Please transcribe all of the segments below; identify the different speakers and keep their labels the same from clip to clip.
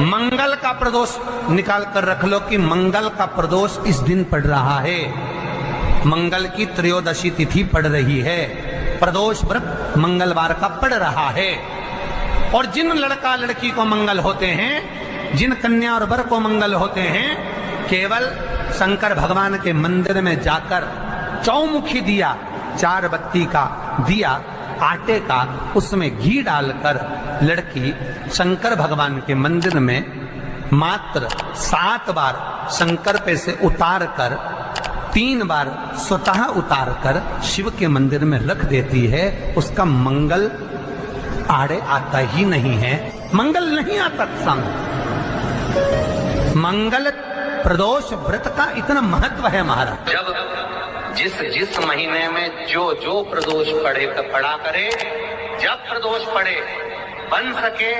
Speaker 1: मंगल का प्रदोष निकाल कर रख लो कि मंगल का प्रदोष इस दिन पड़ रहा है, मंगल की त्रयोदशी तिथि पड़ रही है, प्रदोष व्रत मंगलवार का पड़ रहा है। और जिन लड़का लड़की को मंगल होते हैं, जिन कन्या और वर को मंगल होते हैं, केवल शंकर भगवान के मंदिर में जाकर चौमुखी दिया, 4 बत्ती का दिया आटे का, उसमें घी डालकर लड़की शंकर भगवान के मंदिर में मात्र 7 बार शंकर पे से उतार कर 3 बार स्वतः उतार कर शिव के मंदिर में रख देती है। उसका मंगल आड़े आता ही नहीं है, मंगल नहीं आता सामने। मंगल प्रदोष व्रत का इतना महत्व है महाराज।
Speaker 2: जब जिस महीने में जो प्रदोष पड़ा करे, जब प्रदोष पड़े, बन सके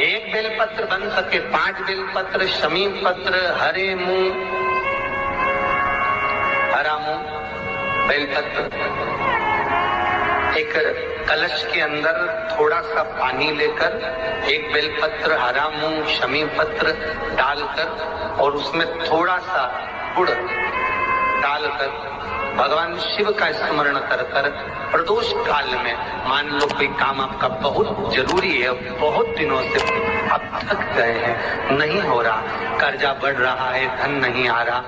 Speaker 2: 1 बेलपत्र, बन सके 5 बेलपत्र, शमी पत्र, हरे मूंग, हरा मूंग, बेलपत्र, एक कलश के अंदर थोड़ा सा पानी लेकर 1 बेलपत्र, हरा मूंग, शमी पत्र डालकर और उसमें थोड़ा सा गुड़ डालकर भगवान शिव का स्मरण कर कर प्रदोष काल में, मान लो कोई काम आपका बहुत जरूरी है, बहुत दिनों से आप थक गए हैं, नहीं हो रहा, कर्जा बढ़ रहा है, धन नहीं आ रहा,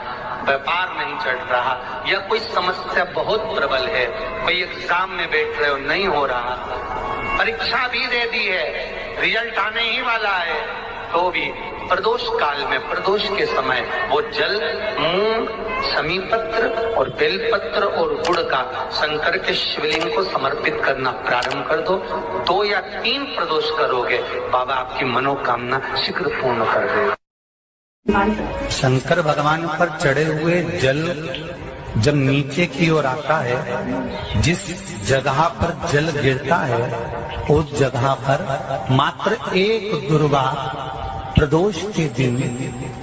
Speaker 2: व्यापार नहीं चढ़ रहा, या कोई समस्या बहुत प्रबल है, कोई एग्जाम में बैठ रहे हो नहीं हो रहा, परीक्षा भी दे दी है, रिजल्ट आने ही वाला है, तो भी प्रदोष काल में, प्रदोष के समय वो जल, मूंग, शमी पत्र और बेलपत्र और गुड़ का शंकर के शिवलिंग को समर्पित करना प्रारंभ कर दो। 2 या 3 प्रदोष करोगे, बाबा आपकी मनोकामना शीघ्र पूर्ण कर देगा।
Speaker 1: शंकर भगवान पर चढ़े हुए जल जब नीचे की ओर आता है, जिस जगह पर जल गिरता है उस जगह पर मात्र एक दुर्गा प्रदोष के दिन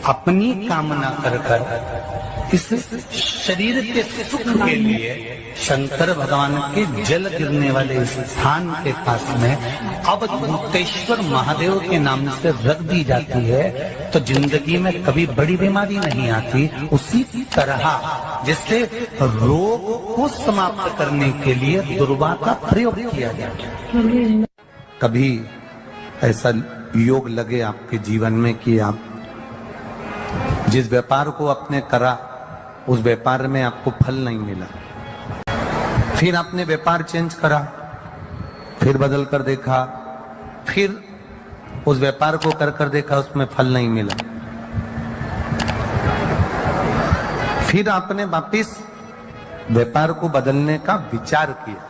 Speaker 1: अपनी कामना कर कर इस शरीर के सुख के लिए शंकर भगवान के जल गिरने वाले स्थान के पास में अवधूतेश्वर महादेव के नाम से रख दी जाती है, तो जिंदगी में कभी बड़ी बीमारी नहीं आती। उसी तरह जिससे रोग को समाप्त करने के लिए दुर्गा का प्रयोग किया जाता है। कभी ऐसा योग लगे आपके जीवन में कि आप जिस व्यापार को आपने करा उस व्यापार में आपको फल नहीं मिला, फिर आपने व्यापार चेंज करा, फिर बदल कर देखा, फिर उस व्यापार को कर देखा, उसमें फल नहीं मिला, फिर आपने वापिस व्यापार को बदलने का विचार किया,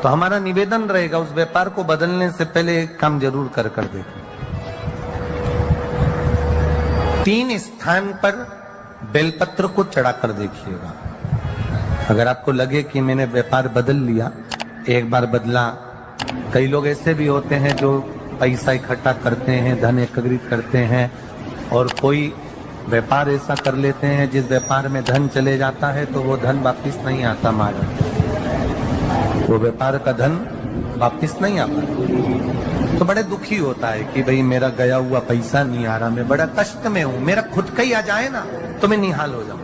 Speaker 1: तो हमारा निवेदन रहेगा उस व्यापार को बदलने से पहले एक काम जरूर कर देखो। 3 स्थान पर बेलपत्र को चढ़ा कर देखिएगा। अगर आपको लगे कि मैंने व्यापार बदल लिया, एक बार बदला, कई लोग ऐसे भी होते हैं जो पैसा इकट्ठा करते हैं, धन एकत्रित करते हैं, और कोई व्यापार ऐसा कर लेते हैं जिस व्यापार में धन चले जाता है तो वो धन वापिस नहीं आता, मारा वो व्यापार का धन वापिस नहीं आता, तो बड़े दुखी होता है कि भाई मेरा गया हुआ पैसा नहीं आ रहा, मैं बड़ा कष्ट में हूं, मेरा खुद का ही आ जाए ना तो मैं निहाल हो जाऊं,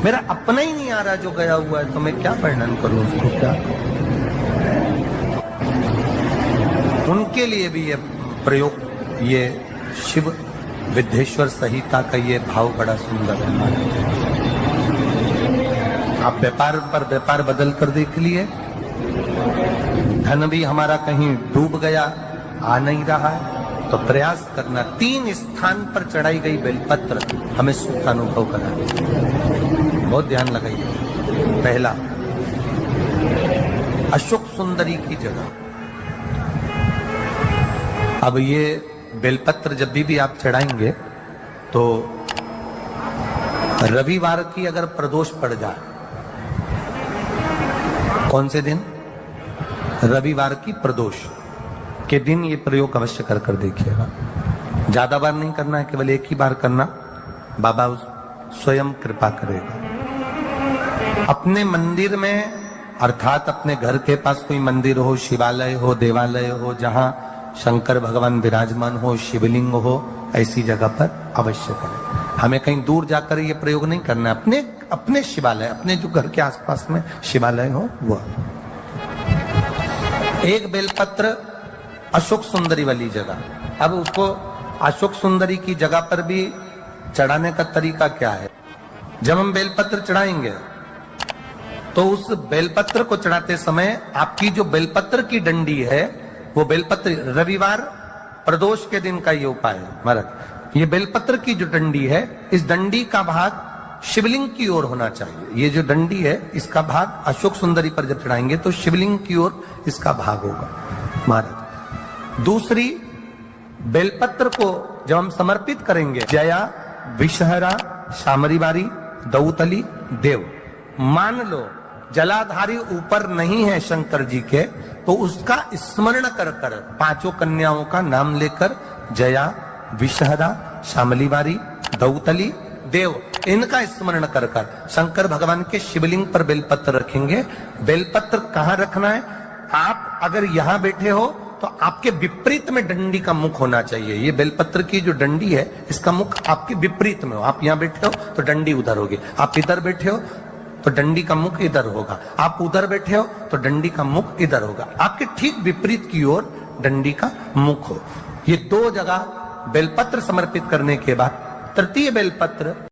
Speaker 1: मेरा अपना ही नहीं आ रहा जो गया हुआ है, तो मैं क्या वर्णन करूं उसको, क्या उनके लिए भी ये प्रयोग, ये शिव विद्येश्वर संहिता का ये भाव बड़ा सुंदर है। आप व्यापार पर व्यापार बदल कर देख लिए, धन भी हमारा कहीं डूब गया, आ नहीं रहा है, तो प्रयास करना 3 स्थान पर चढ़ाई गई बेलपत्र हमें सुख अनुभव करा। बहुत ध्यान लगाइए। पहला, अशोक सुंदरी की जगह। अब ये बेलपत्र जब भी आप चढ़ाएंगे तो रविवार की अगर प्रदोष पड़ जाए, कौन से दिन? रविवार की प्रदोष के दिन ये प्रयोग अवश्य कर देखिएगा। ज्यादा बार नहीं करना है, केवल एक ही बार करना, बाबा स्वयं कृपा करेगा। अपने मंदिर में, अर्थात अपने घर के पास कोई मंदिर हो, शिवालय हो, देवालय हो, जहां शंकर भगवान विराजमान हो, शिवलिंग हो, ऐसी जगह पर अवश्य करें। हमें कहीं दूर जाकर ये प्रयोग नहीं करना, अपने अपने शिवालय, अपने जो घर के आसपास में शिवालय हो वो। एक बेलपत्र अशोक सुंदरी वाली जगह, अब उसको अशोक सुंदरी की जगह पर भी चढ़ाने का तरीका क्या है? जब हम बेलपत्र चढ़ाएंगे तो उस बेलपत्र को चढ़ाते समय आपकी जो बेलपत्र की डंडी है वो बेलपत्र, रविवार प्रदोष के दिन का ये उपाय है महाराज। ये बेलपत्र की जो डंडी है, इस डंडी का भाग शिवलिंग की ओर होना चाहिए। ये जो डंडी है इसका भाग अशोक सुंदरी पर जब चढ़ाएंगे तो शिवलिंग की ओर इसका भाग होगा महाराज। दूसरी, बेलपत्र को जब हम समर्पित करेंगे, जया, विषहरा, शामरीवारी, दौतली, देव, मान लो जलाधारी ऊपर नहीं है शंकर जी के, तो उसका स्मरण कर कर पांचों कन्याओं का नाम लेकर जया, विषहरा, शामलीवारी, दौतली, देव, इनका स्मरण कर कर शंकर भगवान के शिवलिंग पर बेलपत्र रखेंगे। बेलपत्र कहां रखना है? आप अगर यहां बैठे हो तो आपके विपरीत में डंडी का मुख होना चाहिए। ये बेलपत्र की जो डंडी है इसका मुख आपके विपरीत में हो। आप यहां बैठे हो तो डंडी उधर होगी, आप इधर बैठे हो तो डंडी का मुख इधर होगा, आप उधर बैठे हो तो डंडी का मुख इधर होगा। आपके ठीक विपरीत की ओर डंडी का मुख हो। ये दो जगह बेलपत्र समर्पित करने के बाद तृतीय बेलपत्र